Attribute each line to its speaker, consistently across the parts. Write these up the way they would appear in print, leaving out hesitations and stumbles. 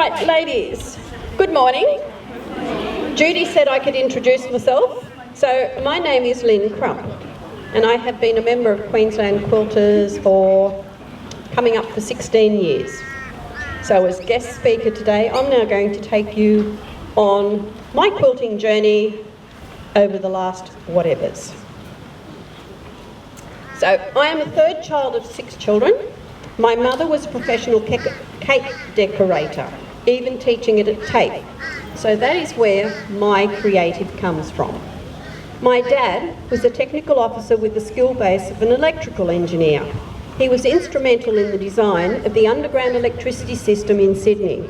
Speaker 1: Right, ladies, good morning. Judy said I could introduce myself. So my name is Lyn Crump, and I have been a member of Queensland Quilters for coming up for 16 years. So as guest speaker today, I'm now going to take you on my quilting journey over the last whatevers. So I am the third child of 6 children. My mother was a professional cake decorator, even teaching it at TAFE. So that is where my creative comes from. My dad was a technical officer with the skill base of an electrical engineer. He was instrumental in the design of the underground electricity system in Sydney.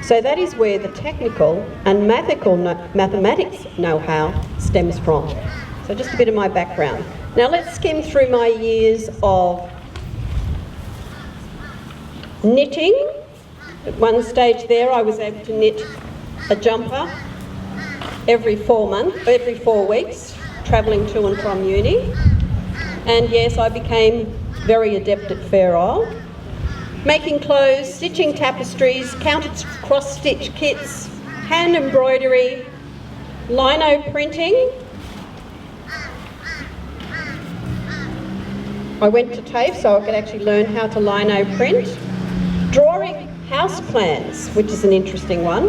Speaker 1: So that is where the technical and mathematics know-how stems from. So just a bit of my background. Now let's skim through my years of knitting. At one stage there I was able to knit a jumper every 4 weeks, travelling to and from uni. And yes, I became very adept at Fair Isle. Making clothes, stitching tapestries, counted cross-stitch kits, hand embroidery, lino printing. I went to TAFE so I could actually learn how to lino print. Drawing house plans, which is an interesting one,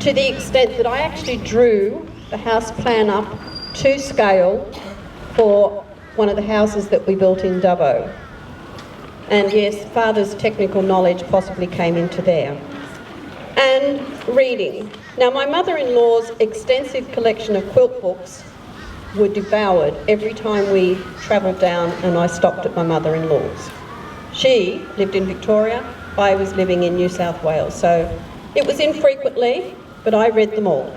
Speaker 1: to the extent that I actually drew the house plan up to scale for one of the houses that we built in Dubbo. And yes, Father's technical knowledge possibly came into there. And reading. Now, my mother-in-law's extensive collection of quilt books were devoured every time we travelled down and I stopped at my mother-in-law's. She lived in Victoria, I was living in New South Wales, so it was infrequently, but I read them all.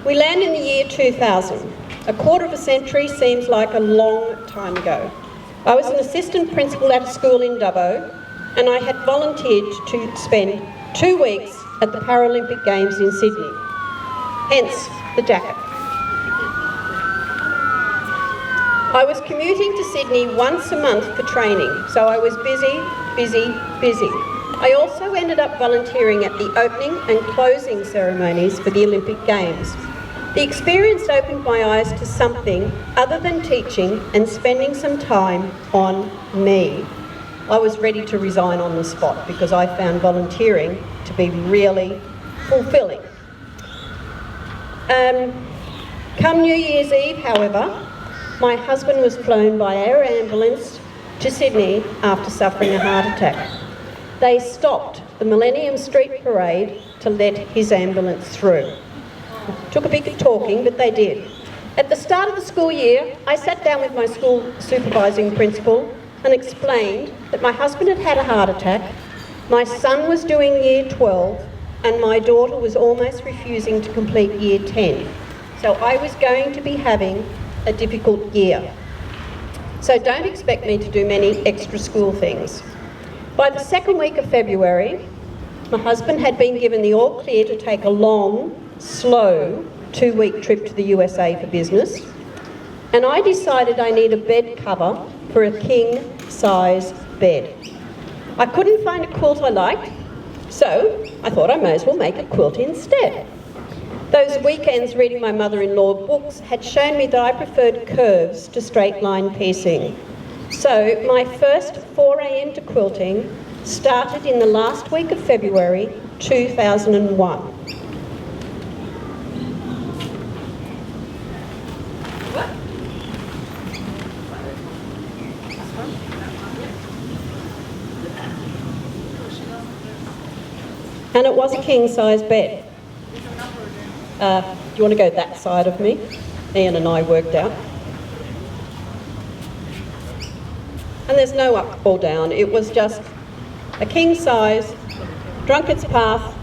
Speaker 1: We land in the year 2000. A quarter of a century seems like a long time ago. I was an assistant principal at a school in Dubbo, and I had volunteered to spend 2 weeks at the Paralympic Games in Sydney, hence the jacket. I was commuting to Sydney once a month for training, so I was busy. I also ended up volunteering at the opening and closing ceremonies for the Olympic Games. The experience opened my eyes to something other than teaching and spending some time on me. I was ready to resign on the spot because I found volunteering to be really fulfilling. Come New Year's Eve, however, my husband was flown by air ambulance to Sydney after suffering a heart attack. They stopped the Millennium Street Parade to let his ambulance through. Took a bit of talking, but they did. At the start of the school year, I sat down with my school supervising principal and explained that my husband had had a heart attack, my son was doing year 12, and my daughter was almost refusing to complete year 10. So I was going to be having a difficult year. So don't expect me to do many extra school things. By the second week of February, my husband had been given the all clear to take a long, slow 2-week trip to the USA for business, and I decided I need a bed cover for a king-size bed. I couldn't find a quilt I liked, so I thought I may as well make a quilt instead. Those weekends reading my mother-in-law books had shown me that I preferred curves to straight line piecing. So my first foray into quilting started in the last week of February 2001. And it was a king-size bed. Do you want to go that side of me? Ian and I worked out. And there's no up or down. It was just a king-size, drunkard's path,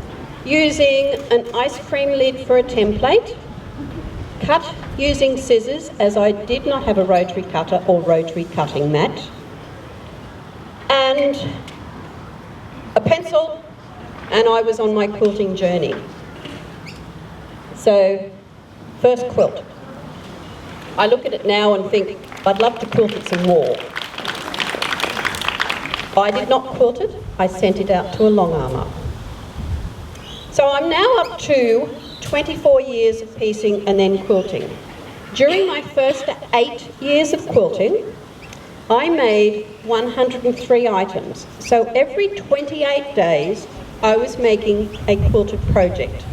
Speaker 1: using an ice cream lid for a template, cut using scissors, as I did not have a rotary cutter or rotary cutting mat, and a pencil, and I was on my quilting journey. So, first quilt. I look at it now and think, I'd love to quilt it some more. I did not quilt it, I sent it out to a long armour. So I'm now up to 24 years of piecing and then quilting. During my first 8 years of quilting, I made 103 items. So every 28 days, I was making a quilted project.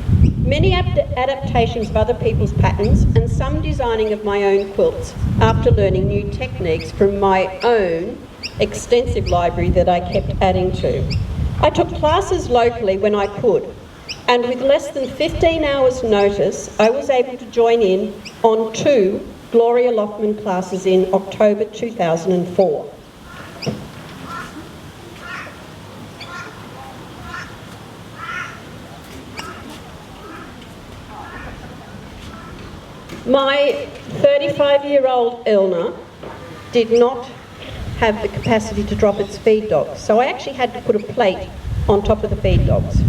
Speaker 1: Many adaptations of other people's patterns and some designing of my own quilts after learning new techniques from my own extensive library that I kept adding to. I took classes locally when I could, and with less than 15 hours notice, I was able to join in on 2 Gloria Lockman classes in October 2004. My 35-year-old Elna did not have the capacity to drop its feed dogs, so I actually had to put a plate on top of the feed dogs.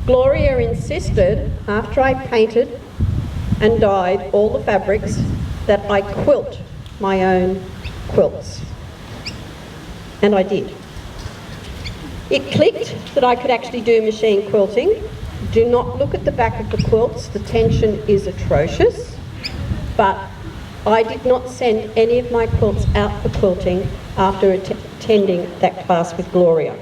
Speaker 1: Gloria insisted, after I painted and dyed all the fabrics, that I quilt my own quilts. And I did. It clicked that I could actually do machine quilting. Do not look at the back of the quilts, the tension is atrocious, but I did not send any of my quilts out for quilting after attending that class with Gloria.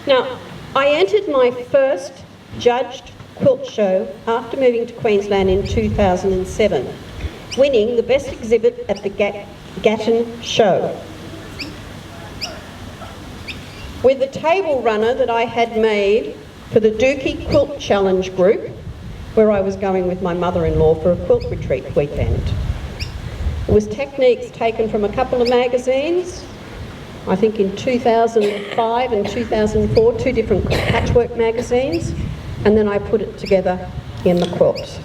Speaker 1: Now, I entered my first judged quilt show after moving to Queensland in 2007, winning the best exhibit at the Gatton show. With the table runner that I had made for the Dookie Quilt Challenge group, where I was going with my mother-in-law for a quilt retreat weekend. It was techniques taken from a couple of magazines, I think in 2005 and 2004, 2 different patchwork magazines, and then I put it together in the quilt.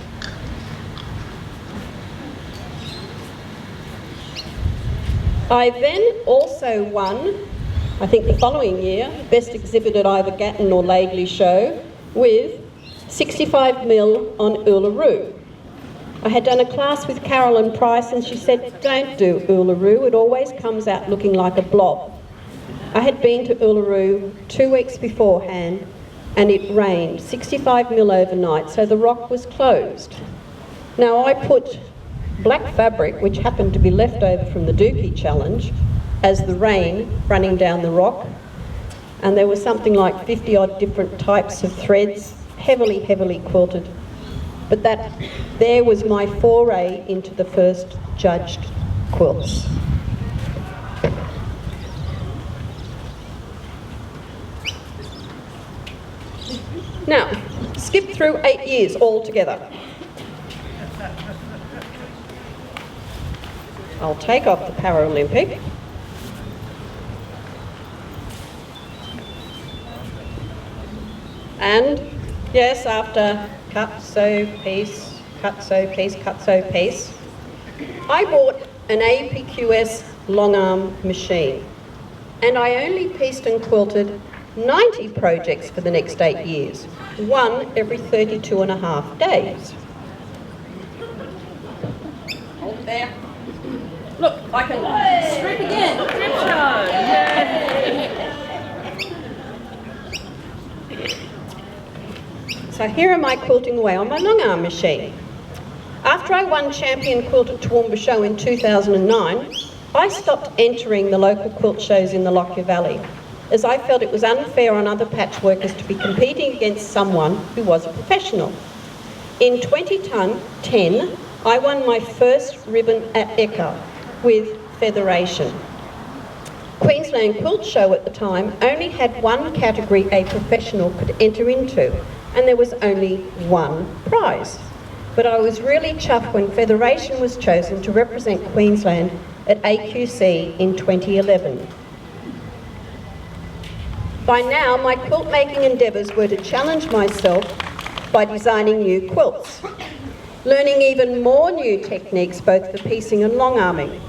Speaker 1: I then also won, I think the following year, best exhibit at either Gatton or Laidley show with 65mm on Uluru. I had done a class with Carolyn Price and she said, don't do Uluru, it always comes out looking like a blob. I had been to Uluru 2 weeks beforehand and it rained 65mm overnight, so the rock was closed. Now I put black fabric, which happened to be left over from the Dookie Challenge, as the rain running down the rock, and there was something like 50 odd different types of threads, heavily quilted. But there was my foray into the first judged quilts. Now, skip through 8 years altogether. I'll take off the Paralympic. And yes, after cut, sew, piece, cut, sew, piece, cut, sew, piece, I bought an APQS long arm machine, and I only pieced and quilted 90 projects for the next 8 years, one every 32.5 days. Hold it there. Look, I can strip again. Strip show. Yay. So here am I quilting away on my long arm machine. After I won Champion Quilt at Toowoomba Show in 2009, I stopped entering the local quilt shows in the Lockyer Valley, as I felt it was unfair on other patchworkers to be competing against someone who was a professional. In 2010, I won my first ribbon at Eka with Federation. Queensland Quilt Show at the time only had one category a professional could enter into, and there was only one prize. But I was really chuffed when Federation was chosen to represent Queensland at AQC in 2011. By now, my quilt making endeavours were to challenge myself by designing new quilts, learning even more new techniques both for piecing and long arming.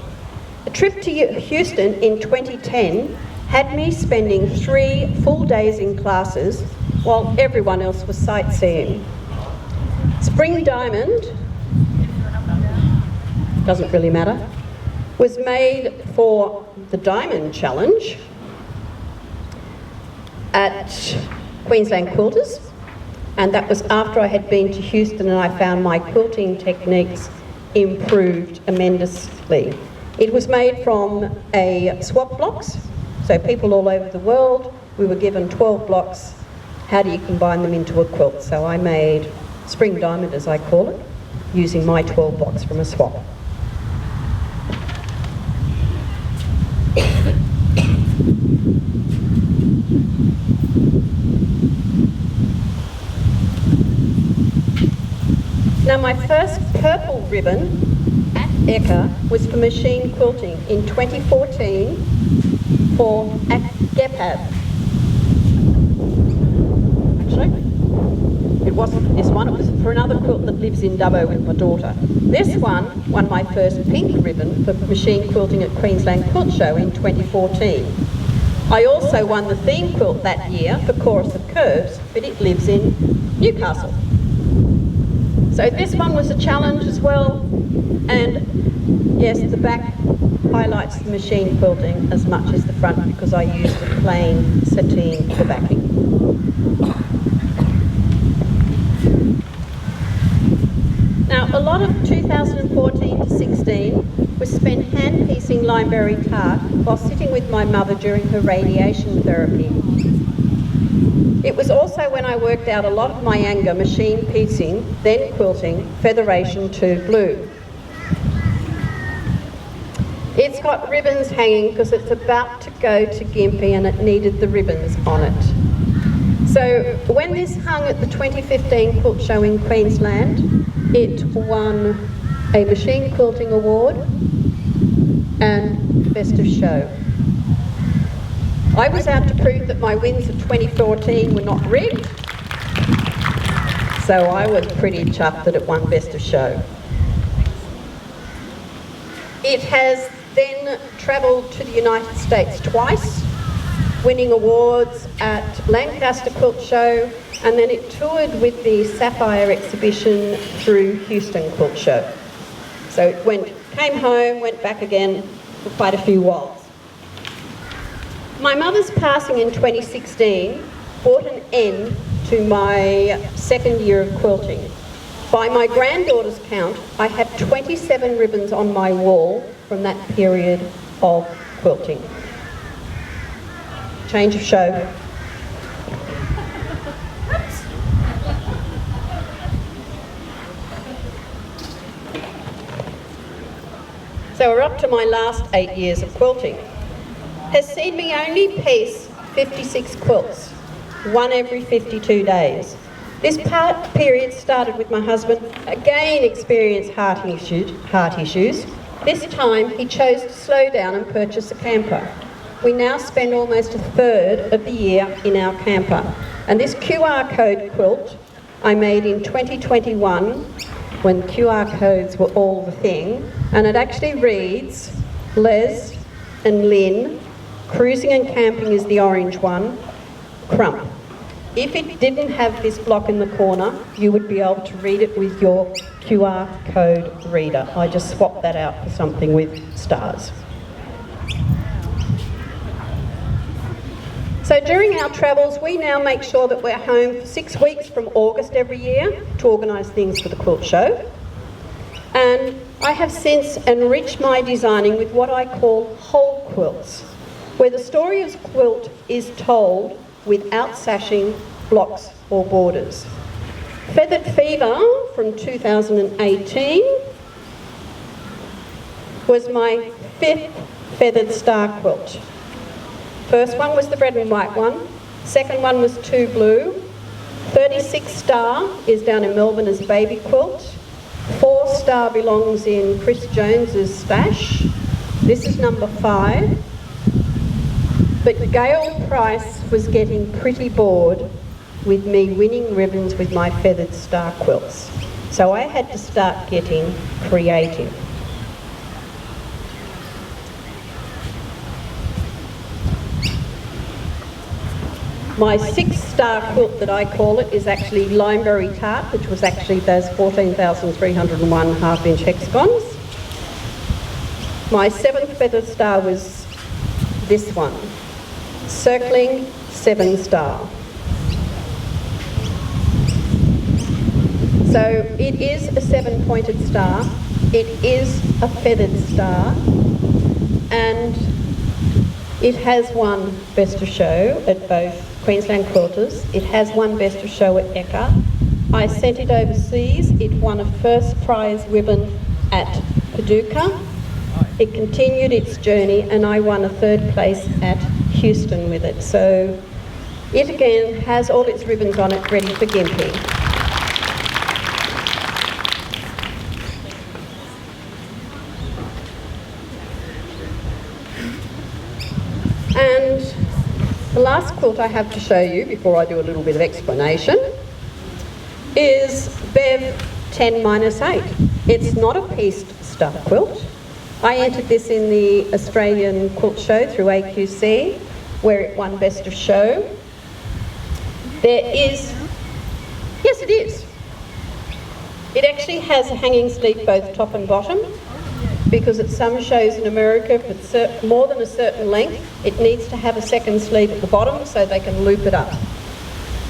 Speaker 1: A trip to Houston in 2010 had me spending 3 full days in classes while everyone else was sightseeing. Spring Diamond, doesn't really matter, was made for the Diamond Challenge, at Queensland Quilters, and that was after I had been to Houston and I found my quilting techniques improved tremendously. It was made from a swap blocks, so people all over the world, we were given 12 blocks. How do you combine them into a quilt? So I made spring diamond, as I call it, using my 12 blocks from a swap. Now my first purple ribbon at Eka was for machine quilting in 2014 for Gepab. Actually, it wasn't for this one, it was for another quilt that lives in Dubbo with my daughter. This one won my first pink ribbon for machine quilting at Queensland Quilt Show in 2014. I also won the theme quilt that year for Chorus of Curves, but it lives in Newcastle. So this one was a challenge as well, and yes, the back highlights the machine quilting as much as the front because I used a plain sateen for backing. Now, a lot of 2014 to 16 was spent hand-piecing limeberry tart while sitting with my mother during her radiation therapy. It was also when I worked out a lot of my anger machine piecing, then quilting, featheration to blue. It's got ribbons hanging because it's about to go to Gympie and it needed the ribbons on it. So when this hung at the 2015 Quilt Show in Queensland, it won a machine quilting award and best of show. I was out to prove that my wins of 2014 were not rigged, so I was pretty chuffed that it won best of show. It has then travelled to the United States twice, winning awards at Lancaster Quilt Show, and then it toured with the Sapphire exhibition through Houston Quilt Show. So it came home, went back again for quite a few whiles. My mother's passing in 2016 brought an end to my second year of quilting. By my granddaughter's count, I have 27 ribbons on my wall from that period of quilting. Change of show. So we're up to my last 8 years of quilting. Has seen me only piece 56 quilts, one every 52 days. This period started with my husband, again experienced heart issues. This time he chose to slow down and purchase a camper. We now spend almost a third of the year in our camper. And this QR code quilt I made in 2021 when QR codes were all the thing, and it actually reads Les and Lyn, cruising and camping is the orange one, Crump. If it didn't have this block in the corner, you would be able to read it with your QR code reader. I just swapped that out for something with stars. So during our travels, we now make sure that we're home for 6 weeks from August every year to organise things for the quilt show. And I have since enriched my designing with what I call whole quilts, where the story of the quilt is told without sashing, blocks or borders. Feathered Fever from 2018 was my 5th feathered star quilt. First one was the red and white one, second one was 2 blue, 36 star is down in Melbourne as a baby quilt, 4 star belongs in Chris Jones's stash, this is number 5. But Gail Price was getting pretty bored with me winning ribbons with my feathered star quilts. So I had to start getting creative. My 6-star quilt that I call it is actually Limeberry Tart, which was actually those 14,301 half-inch hexagons. My 7th feathered star was this one. Circling 7-star. So it is a 7-pointed star, it is a feathered star, and it has won Best of Show at both Queensland Quilters. It has won Best of Show at Ekka. I sent it overseas. It won a first prize ribbon at Paducah. It continued its journey and I won a 3rd place at Houston with it. So it again has all its ribbons on it ready for gimping. And the last quilt I have to show you before I do a little bit of explanation is Bev 10-8. It's not a pieced stuff quilt. I entered this in the Australian Quilt Show through AQC, where it won Best of Show. There is, yes it is. It actually has a hanging sleeve both top and bottom, because at some shows in America, if it's more than a certain length, it needs to have a second sleeve at the bottom so they can loop it up.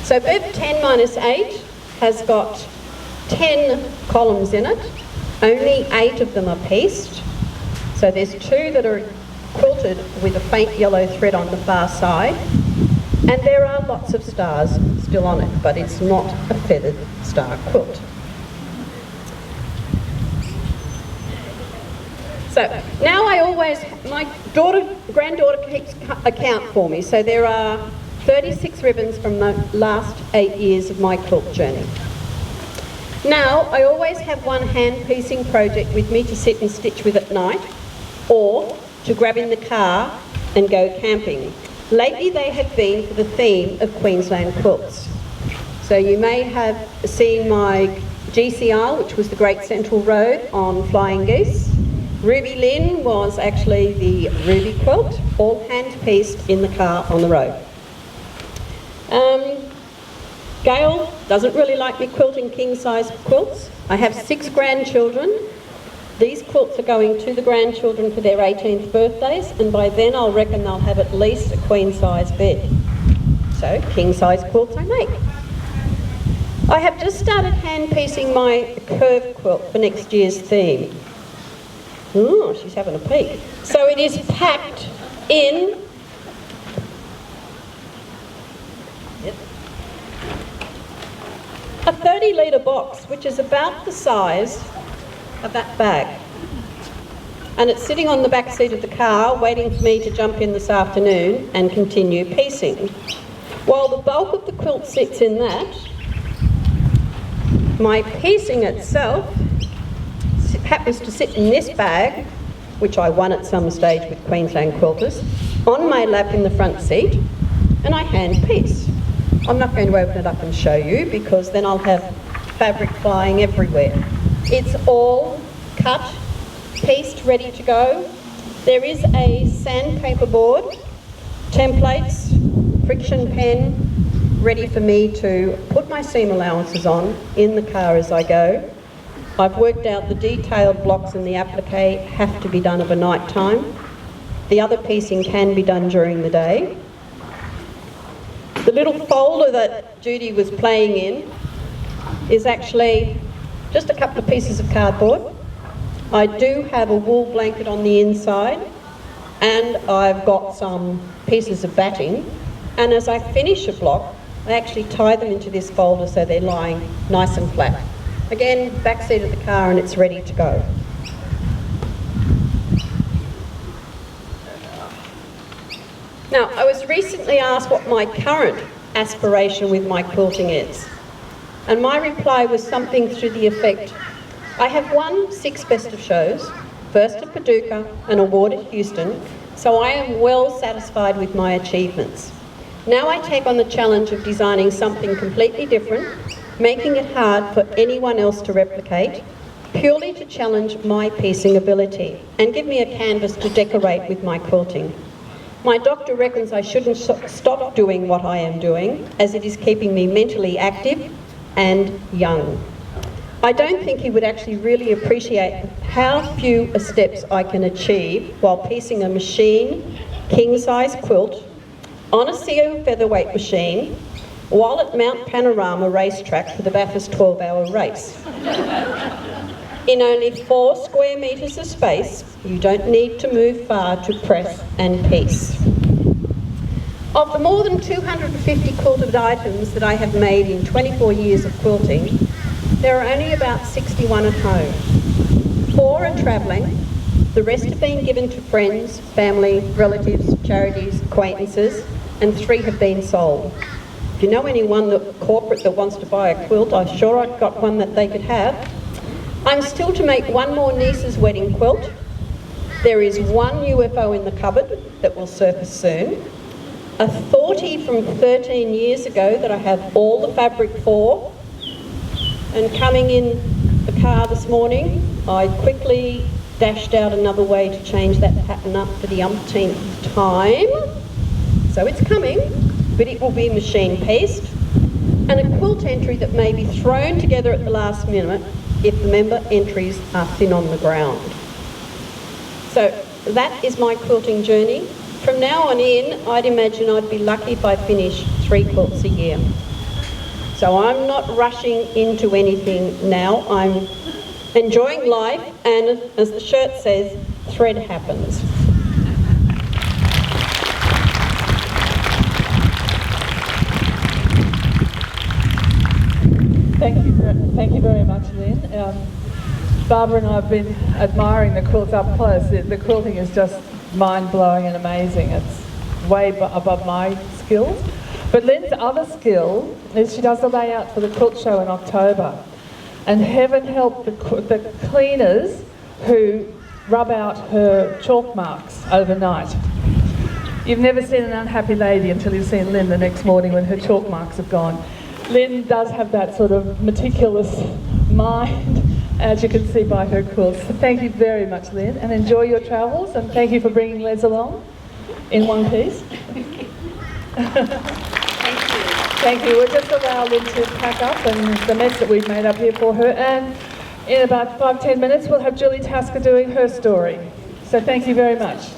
Speaker 1: So Bev 10-8 has got 10 columns in it. Only 8 of them are pieced. So there's 2 that are quilted with a faint yellow thread on the far side. And there are lots of stars still on it, but it's not a feathered star quilt. So now my granddaughter keeps account for me. So there are 36 ribbons from the last 8 years of my quilt journey. Now, I always have one hand piecing project with me to sit and stitch with at night, or to grab in the car and go camping. Lately they have been for the theme of Queensland quilts. So you may have seen my GCR, which was the Great Central Road on Flying Geese. Ruby Lyn was actually the Ruby quilt, all hand-pieced in the car on the road. Gail doesn't really like me quilting king-size quilts. I have 6 grandchildren. These quilts are going to the grandchildren for their 18th birthdays, and by then I'll reckon they'll have at least a queen-size bed. So, king-size quilts I make. I have just started hand-piecing my curve quilt for next year's theme. Oh, she's having a peek. So it is packed in a 30-litre box, which is about the size of that bag. And it's sitting on the back seat of the car, waiting for me to jump in this afternoon and continue piecing. While the bulk of the quilt sits in that, my piecing itself happens to sit in this bag, which I won at some stage with Queensland Quilters, on my lap in the front seat, and I hand piece. I'm not going to open it up and show you because then I'll have fabric flying everywhere. It's all cut, pieced, ready to go. There is a sandpaper board, templates, friction pen, ready for me to put my seam allowances on in the car as I go. I've worked out the detailed blocks and the applique have to be done of a night time. The other piecing can be done during the day. The little folder that Judy was playing in is actually just a couple of pieces of cardboard. I do have a wool blanket on the inside, and I've got some pieces of batting, and as I finish a block I actually tie them into this folder so they're lying nice and flat. Again, back seat of the car and it's ready to go. Now, I was recently asked what my current aspiration with my quilting is, and my reply was something to the effect, I have won 6 best of shows, first at Paducah, an award at Houston, so I am well satisfied with my achievements. Now I take on the challenge of designing something completely different, making it hard for anyone else to replicate, purely to challenge my piecing ability and give me a canvas to decorate with my quilting. My doctor reckons I shouldn't stop doing what I am doing, as it is keeping me mentally active and young. I don't think he would actually really appreciate how few steps I can achieve while piecing a machine king-size quilt on a seal featherweight machine while at Mount Panorama racetrack for the Bathurst 12-hour race. In only 4 square metres of space, you don't need to move far to press and piece. Of the more than 250 quilted items that I have made in 24 years of quilting, there are only about 61 at home. 4 are travelling, the rest have been given to friends, family, relatives, charities, acquaintances, and 3 have been sold. If you know anyone corporate that wants to buy a quilt, I'm sure I've got one that they could have. I'm still to make 1 more niece's wedding quilt. There is 1 UFO in the cupboard that will surface soon. A 40 from 13 years ago that I have all the fabric for. And coming in the car this morning, I quickly dashed out another way to change that pattern up for the umpteenth time. So it's coming, but it will be machine pieced. And a quilt entry that may be thrown together at the last minute if the member entries are thin on the ground. So that is my quilting journey. From now on in, I'd imagine I'd be lucky if I finish 3 quilts a year. So I'm not rushing into anything now. I'm enjoying life, and as the shirt says, thread happens.
Speaker 2: Thank you very much, Lyn. Barbara and I have been admiring the quilts up close. The quilting is just mind-blowing and amazing. It's way above my skills. But Lyn's other skill is she does the layout for the quilt show in October. And heaven help the cleaners who rub out her chalk marks overnight. You've never seen an unhappy lady until you've seen Lyn the next morning when her chalk marks have gone. Lyn does have that sort of meticulous mind, as you can see by her quilts. So thank you very much, Lyn, and enjoy your travels, and thank you for bringing Les along in one piece. Thank you. We'll just allow Lyn to pack up and the mess that we've made up here for her, and in about 5-10 minutes we'll have Julie Tasker doing her story. So thank you very much.